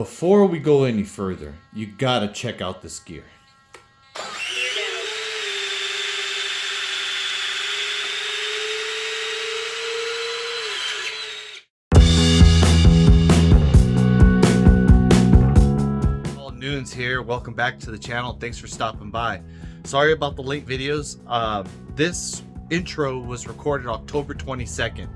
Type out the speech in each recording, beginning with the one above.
Before we go any further, you gotta check out this gear. All Noons here. Welcome back to the channel. Thanks for stopping by. Sorry about the late videos. This intro was recorded October 22nd.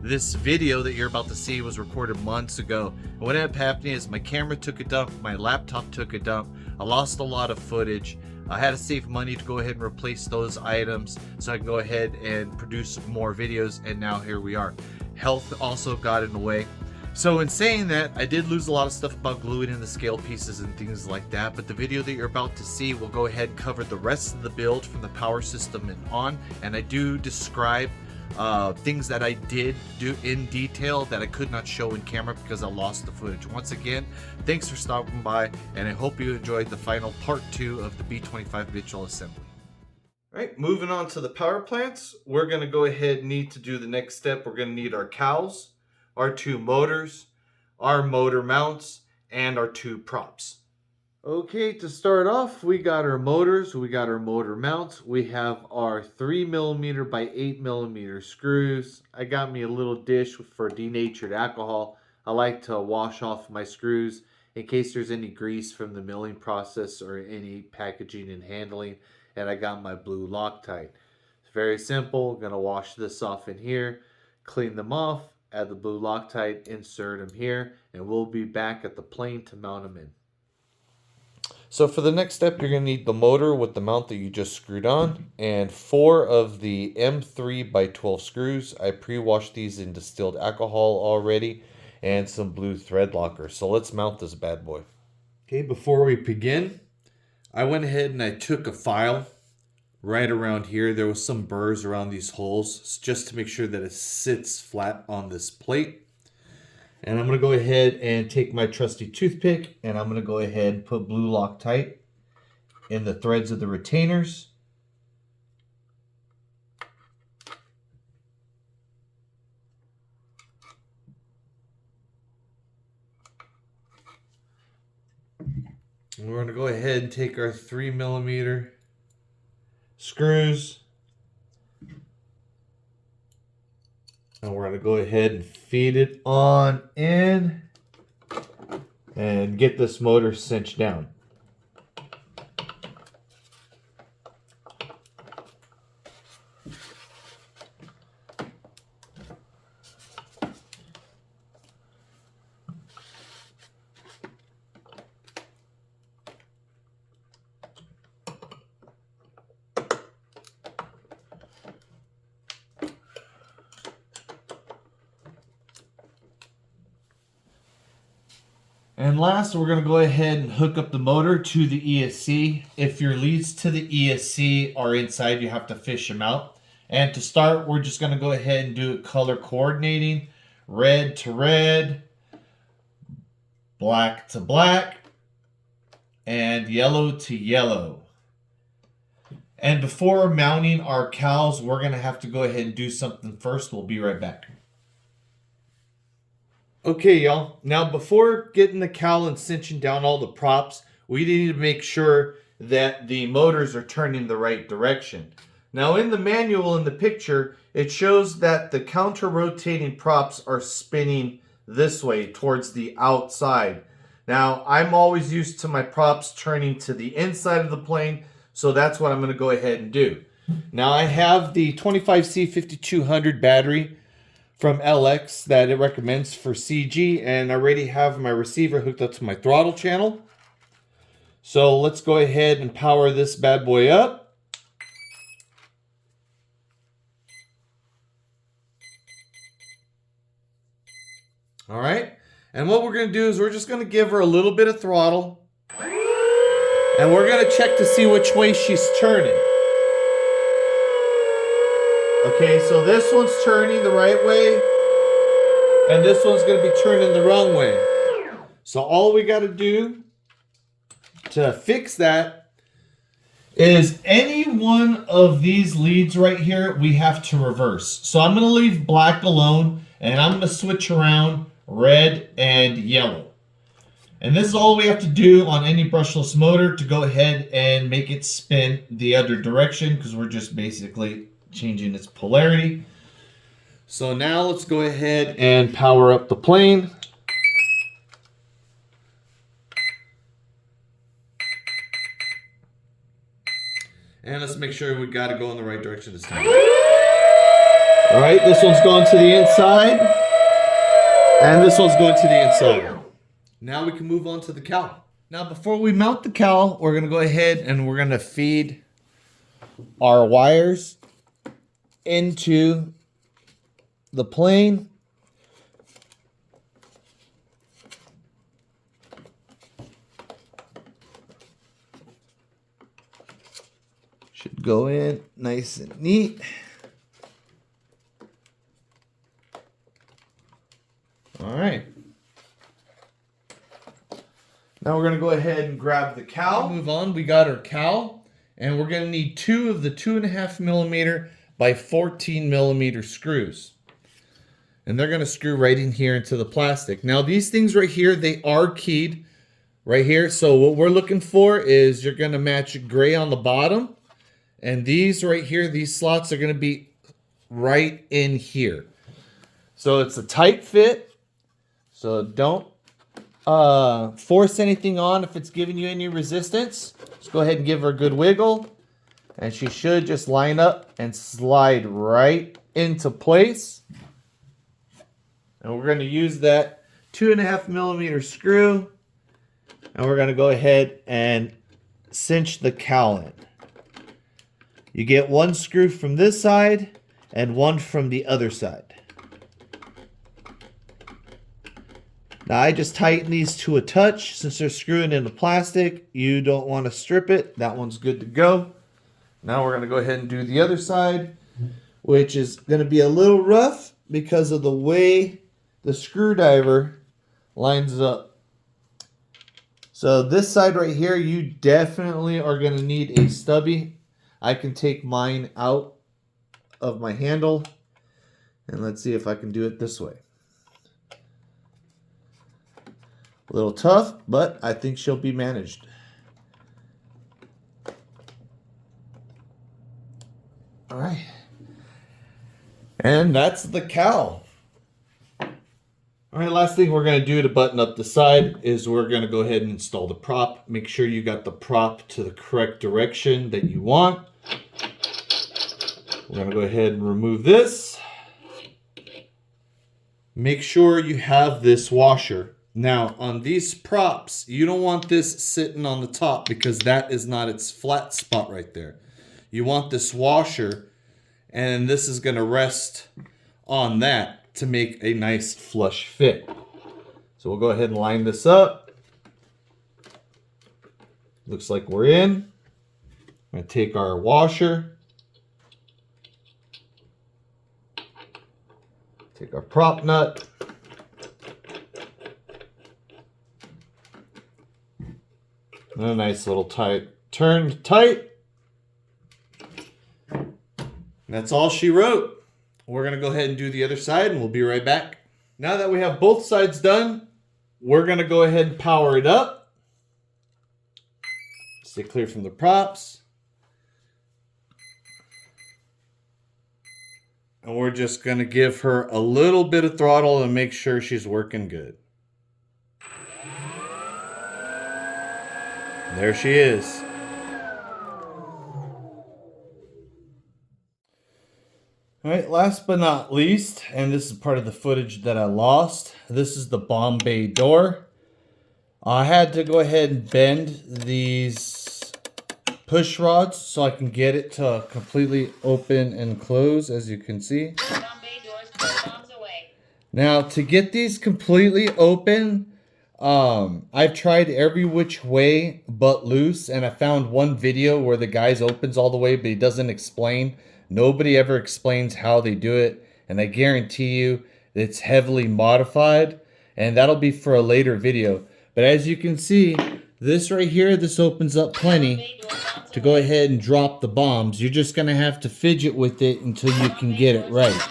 This video that you're about to see was recorded months ago. And what ended up happening is my camera took a dump, my laptop took a dump, I lost a lot of footage. I had to save money to go ahead and replace those items so I can go ahead and produce more videos, and now here we are. Health also got in the way. So in saying that, I did lose a lot of stuff about gluing in the scale pieces and things like that, but the video that you're about to see will go ahead and cover the rest of the build from the power system and on, and I do describe things that I did do in detail that I could not show in camera because I lost the footage. Once again, thanks for stopping by, and I hope you enjoyed the final part 2 of the B-25 habitual assembly. Alright, moving on to the power plants, we're going to go ahead and need to do the next step. We're going to need our cowls, our 2 motors, our motor mounts, and our 2 props. Okay, to start off, we got our motors, we got our motor mounts, we have our 3mm by 8mm screws. I got me a little dish for denatured alcohol. I like to wash off my screws in case there's any grease from the milling process or any packaging and handling. And I got my blue Loctite. It's very simple. I'm gonna wash this off in here, clean them off, add the blue Loctite, insert them here, and we'll be back at the plane to mount them in. So for the next step, you're going to need the motor with the mount that you just screwed on, and 4 of the M3 by 12 screws. I pre-washed these in distilled alcohol already, and some blue thread locker. So let's mount this bad boy. Okay, before we begin, I went ahead and I took a file right around here. There was some burrs around these holes just to make sure that it sits flat on this plate. And I'm going to go ahead and take my trusty toothpick, and I'm going to go ahead and put blue Loctite in the threads of the retainers. And we're going to go ahead and take our 3mm screws. And we're going to go ahead and feed it on in and get this motor cinched down. And last, we're going to go ahead and hook up the motor to the ESC. If your leads to the ESC are inside, you have to fish them out. And to start, we're just going to go ahead and do it color coordinating. Red to red, black to black, and yellow to yellow. And before mounting our cowls, we're going to have to go ahead and do something first. We'll be right back. Okay, y'all. Now, before getting the cowl and cinching down all the props, we need to make sure that the motors are turning the right direction. Now, in the manual in the picture, it shows that the counter-rotating props are spinning this way towards the outside. Now, I'm always used to my props turning to the inside of the plane, so that's what I'm going to go ahead and do. Now, I have the 25C5200 battery from LX that it recommends for CG, and I already have my receiver hooked up to my throttle channel. So let's go ahead and power this bad boy up. All right, and what we're gonna do is we're just gonna give her a little bit of throttle, and we're gonna check to see which way she's turning. Okay, so this one's turning the right way, and this one's going to be turning the wrong way. So all we got to do to fix that is any one of these leads right here, we have to reverse. So I'm going to leave black alone, and I'm going to switch around red and yellow. And this is all we have to do on any brushless motor to go ahead and make it spin the other direction, because we're just basically changing its polarity. So now let's go ahead and power up the plane. And let's make sure we got to go in the right direction this time. All right, this one's going to the inside. And this one's going to the inside. Now we can move on to the cowl. Now before we mount the cowl, we're going to go ahead and we're going to feed our wires into the plane. Should go in nice and neat. All right. Now we're going to go ahead and grab the cowl. Move on. We got our cowl, and we're going to need 2 of the 2.5 millimeter by 14 millimeter screws. And they're going to screw right in here into the plastic. Now these things right here, they are keyed right here. So what we're looking for is you're going to match gray on the bottom. And these right here, these slots are going to be right in here. So it's a tight fit. So don't force anything on if it's giving you any resistance. Just go ahead and give her a good wiggle. And she should just line up and slide right into place. And we're going to use that 2.5 millimeter screw. And we're going to go ahead and cinch the cowl in. You get 1 screw from this side and 1 from the other side. Now I just tighten these to a touch since they're screwing into plastic. You don't want to strip it. That one's good to go. Now we're going to go ahead and do the other side, which is going to be a little rough because of the way the screwdriver lines up. So this side right here, you definitely are going to need a stubby. I can take mine out of my handle, and let's see if I can do it this way. A little tough, but I think she'll be managed. All right. And that's the cowl. All right, last thing we're going to do to button up the side is we're going to go ahead and install the prop. Make sure you got the prop to the correct direction that you want. We're going to go ahead and remove this. Make sure you have this washer. Now, on these props, you don't want this sitting on the top because that is not its flat spot right there. You want this washer, and this is going to rest on that to make a nice flush fit. So we'll go ahead and line this up. Looks like we're in. I'm going to take our washer. Take our prop nut. And a nice little tight, turned tight. And that's all she wrote. We're going to go ahead and do the other side, and we'll be right back. Now that we have both sides done, we're going to go ahead and power it up. Stay clear from the props. And we're just going to give her a little bit of throttle and make sure she's working good. There she is. All right, last but not least, and this is part of the footage that I lost. This is the Bombay Door. I had to go ahead and bend these push rods so I can get it to completely open and close, as you can see. Bombay Doors pull bombs away. Now, to get these completely open, I've tried every which way but loose, and I found one video where the guy opens all the way, but he doesn't explain. Nobody ever explains how they do it, and I guarantee you it's heavily modified, and that'll be for a later video. But as you can see, this right here, this opens up plenty to go ahead and drop the bombs. You're just going to have to fidget with it until you can get it right.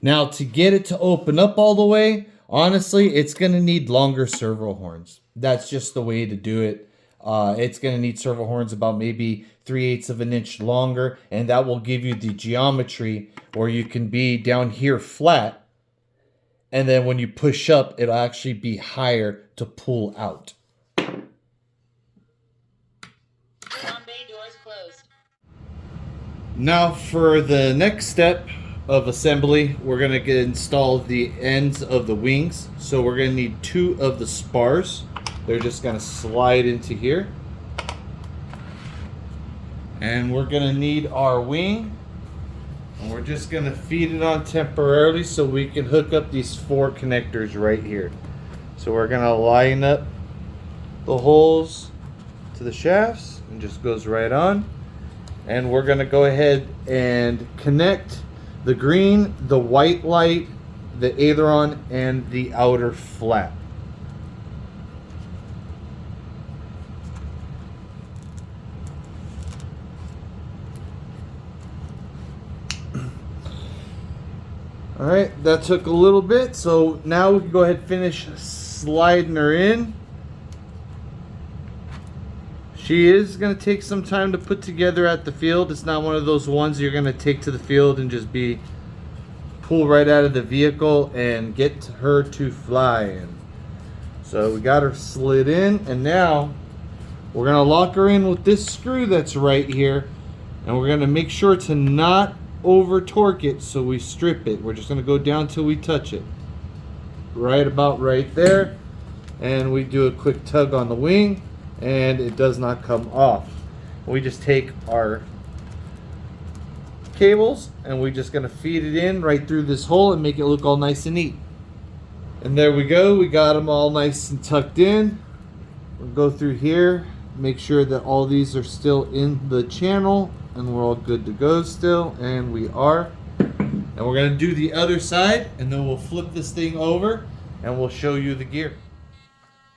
Now, to get it to open up all the way, Honestly, it's going to need longer servo horns. That's just the way to do it. It's going to need servo horns about maybe 3/8 of an inch longer, and that will give you the geometry where you can be down here flat, and then when you push up, it'll actually be higher to pull out. Bombay doors closed. Now for the next step of assembly, we're going to install the ends of the wings. So we're going to need 2 of the spars. They're just going to slide into here. And we're going to need our wing. And we're just going to feed it on temporarily so we can hook up these 4 connectors right here. So we're going to line up the holes to the shafts and just goes right on. And we're going to go ahead and connect the green, the white light, the aileron, and the outer flap. All right, that took a little bit, so now we can go ahead and finish sliding her in. She is going to take some time to put together at the field. It's not one of those ones you're going to take to the field and just pull right out of the vehicle and get her to fly in. So we got her slid in, and now we're going to lock her in with this screw that's right here, and we're going to make sure to not over torque it so we strip it. We're just going to go down till we touch it. Right about right there, and we do a quick tug on the wing, and it does not come off. We just take our cables and we're just going to feed it in right through this hole and make it look all nice and neat. And there we go, we got them all nice and tucked in. We'll go through here, make sure that all these are still in the channel and we're all good to go still, and we are. And we're going to do the other side, and then we'll flip this thing over and we'll show you the gear.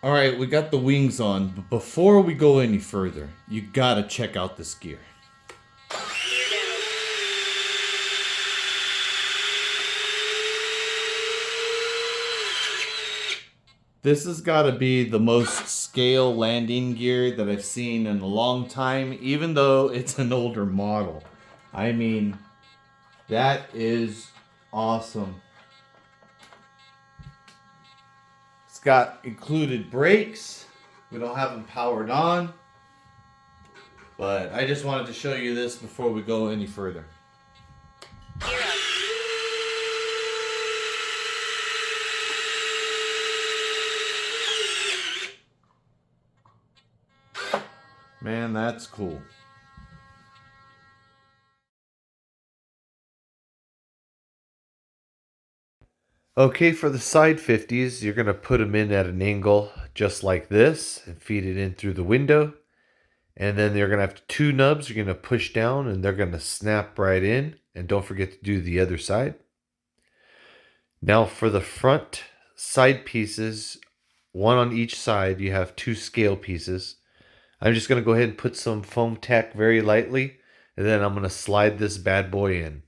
All right, we got the wings on, but before we go any further, you gotta check out this gear. This has gotta be the most scale landing gear that I've seen in a long time, even though it's an older model. I mean, that is awesome. It's got included brakes. We don't have them powered on, but I just wanted to show you this before we go any further. Gear up. Man, that's cool. Okay, for the side 50s, you're going to put them in at an angle just like this and feed it in through the window. And then you're going to have 2 nubs you're going to push down and they're going to snap right in. And don't forget to do the other side. Now for the front side pieces, 1 on each side, you have 2 scale pieces. I'm just going to go ahead and put some foam tack very lightly. And then I'm going to slide this bad boy in.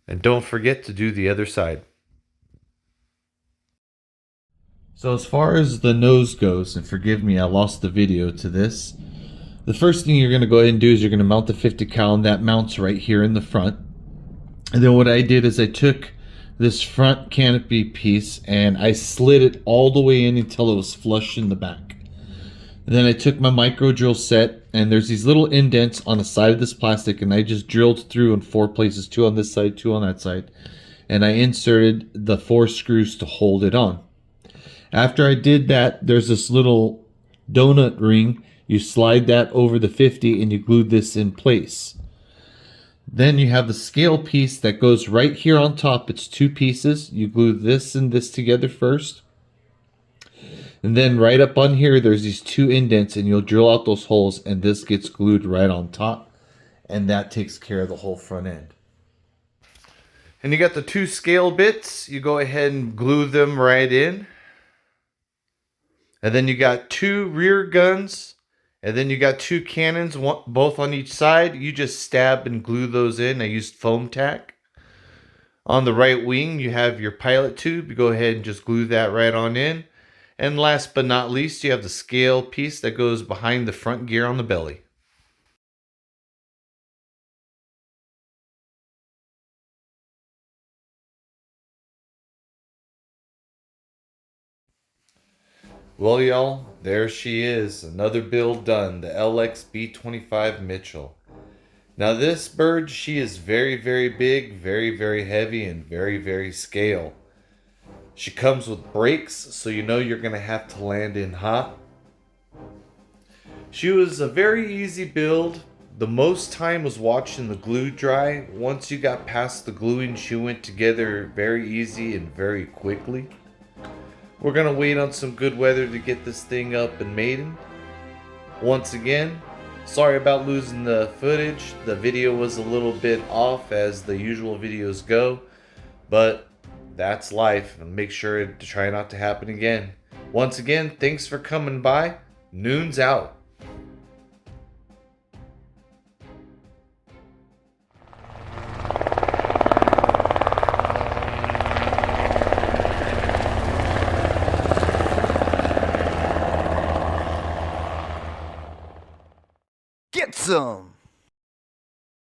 And don't forget to do the other side. So as far as the nose goes, and forgive me, I lost the video to this. The first thing you're going to go ahead and do is you're going to mount the 50 cal, and that mounts right here in the front. And then what I did is I took this front canopy piece and I slid it all the way in until it was flush in the back. And then I took my micro drill set, and there's these little indents on the side of this plastic, and I just drilled through in 4 places, 2 on this side, 2 on that side. And I inserted the 4 screws to hold it on. After I did that, there's this little donut ring. You slide that over the 50 and you glue this in place. Then you have the scale piece that goes right here on top. It's 2 pieces. You glue this and this together first. And then right up on here, there's these 2 indents, and you'll drill out those holes, and this gets glued right on top. And that takes care of the whole front end. And you got the 2 scale bits. You go ahead and glue them right in. And then you got 2 rear guns. And then you got 2 cannons, both on each side. You just stab and glue those in. I used foam tack. On the right wing, you have your pilot tube. You go ahead and just glue that right on in. And last but not least, you have the scale piece that goes behind the front gear on the belly. Well, y'all, there she is. Another build done. The LX B-25 Mitchell. Now this bird, she is very, very big, very, very heavy, and very, very scale. She comes with brakes, so you know you're going to have to land in hot. She was a very easy build. The most time was watching the glue dry. Once you got past the gluing, she went together very easy and very quickly. We're going to wait on some good weather to get this thing up and maiden. Once again, sorry about losing the footage. The video was a little bit off as the usual videos go, but that's life, and make sure to try not to happen again. Once again, thanks for coming by. Noon's out. Get some!